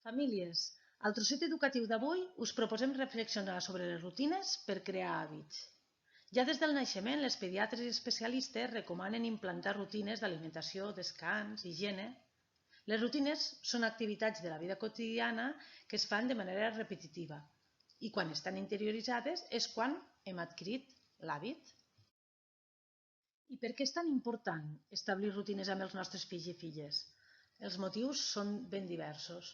Famílies, al trosset educatiu d'avui us proposem reflexionar sobre les rutines per crear hàbits. Ja des del naixement, les pediatres i especialistes recomanen implantar rutines d'alimentació, descans, higiene. Les rutines són activitats de la vida quotidiana que es fan de manera repetitiva i quan estan interioritzades és quan hem adquirit l'hàbit. I per què és tan important establir rutines amb els nostres fills i filles? Els motius són ben diversos.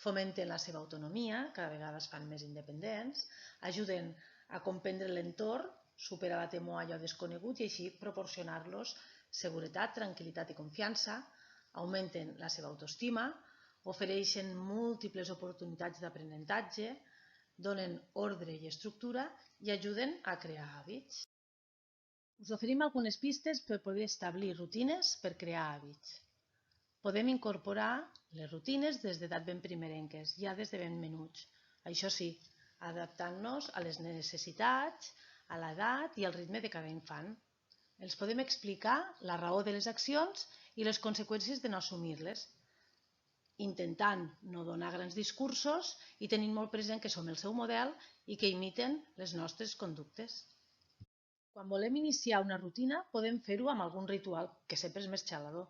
Fomenten la seva autonomia, cada vegada es fan més independents, ajuden a comprendre l'entorn, superar la temor a allò desconegut i així proporcionar-los seguretat, tranquil·litat i confiança, augmenten la seva autoestima, ofereixen múltiples oportunitats d'aprenentatge, donen ordre i estructura i ajuden a crear hàbits. Us oferim algunes pistes per poder establir rutines per crear hàbits. Podem incorporar les rutines des d'edat ben primerenques, ja des de ben menuts. Això sí, adaptant-nos a les necessitats, a l'edat i al ritme de cada infant. Els podem explicar la raó de les accions i les conseqüències de no assumir-les, intentant no donar grans discursos i tenint molt present que som el seu model i que imiten les nostres conductes. Quan volem iniciar una rutina, podem fer-ho amb algun ritual, que sempre és més xalador.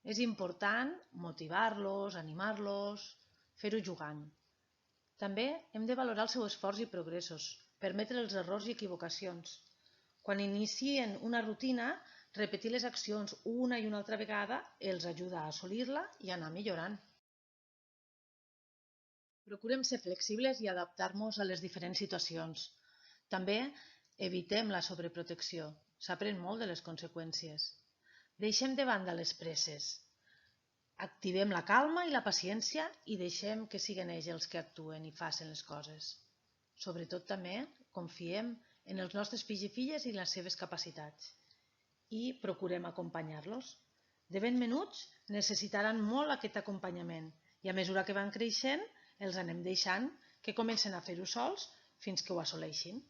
És important motivar-los, animar-los, fer-ho jugant. També hem de valorar el seu esforç i progressos, permetre els errors i equivocacions. Quan inicien una rutina, repetir les accions una i una altra vegada els ajuda a assolir-la i a anar millorant. Procurem ser flexibles i adaptar-nos a les diferents situacions. També evitem la sobreprotecció. S'aprèn molt de les conseqüències. Deixem de banda les presses. Activem la calma i la paciència i deixem que siguin ells els que actuen i facin les coses. Sobretot també confiem en els nostres fills i filles i les seves capacitats i procurem acompanyar-los. De ben menuts necessitaran molt aquest acompanyament i a mesura que van creixent els anem deixant que comencen a fer-ho sols fins que ho assoleixin.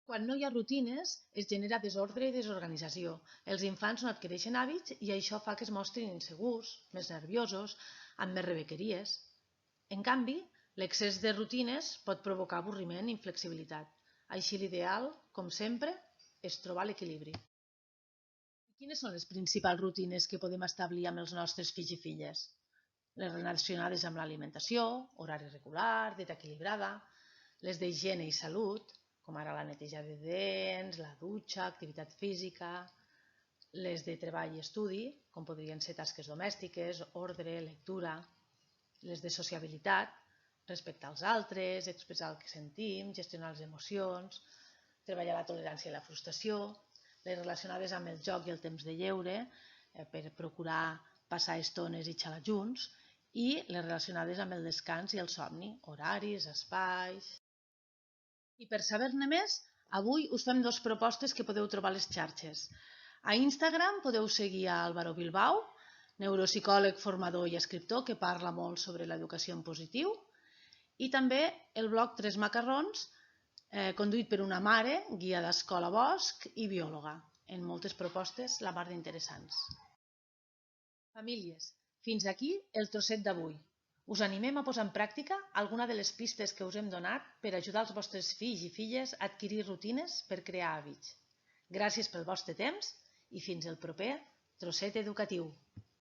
Quan no hi ha rutines, es genera desordre i desorganització. Els infants no adquireixen hàbits i això fa que es mostrin insegurs, més nerviosos, amb més rebequeries. En canvi, l'excés de rutines pot provocar avorriment i inflexibilitat. Així l'ideal, com sempre, és trobar l'equilibri. Quines són les principals rutines que podem establir amb els nostres fills i filles? Les relacionades amb l'alimentació, horari regular, dieta equilibrada, les d'higiene i salut, com ara la neteja de dents, la dutxa, activitat física, les de treball i estudi, com podrien ser tasques domèstiques, ordre, lectura, les de sociabilitat, respectar els altres, expressar el que sentim, gestionar les emocions, treballar la tolerància i la frustració, les relacionades amb el joc i el temps de lleure, per procurar passar estones i xalar junts, i les relacionades amb el descans i el somni, horaris, espais. I per saber-ne més, avui us fem dues propostes que podeu trobar a les xarxes. A Instagram podeu seguir a Álvaro Bilbao, neuropsicòleg, formador i escriptor que parla molt sobre l'educació en positiu, i també el blog Tres Macarrons, conduït per una mare, guia d'escola Bosch i biòloga, en moltes propostes la mar d'interessants. Famílies, fins aquí el trosset d'avui. Us animem a posar en pràctica alguna de les pistes que us hem donat per ajudar els vostres fills i filles a adquirir rutines per crear hàbits. Gràcies pel vostre temps i fins el proper trosset educatiu.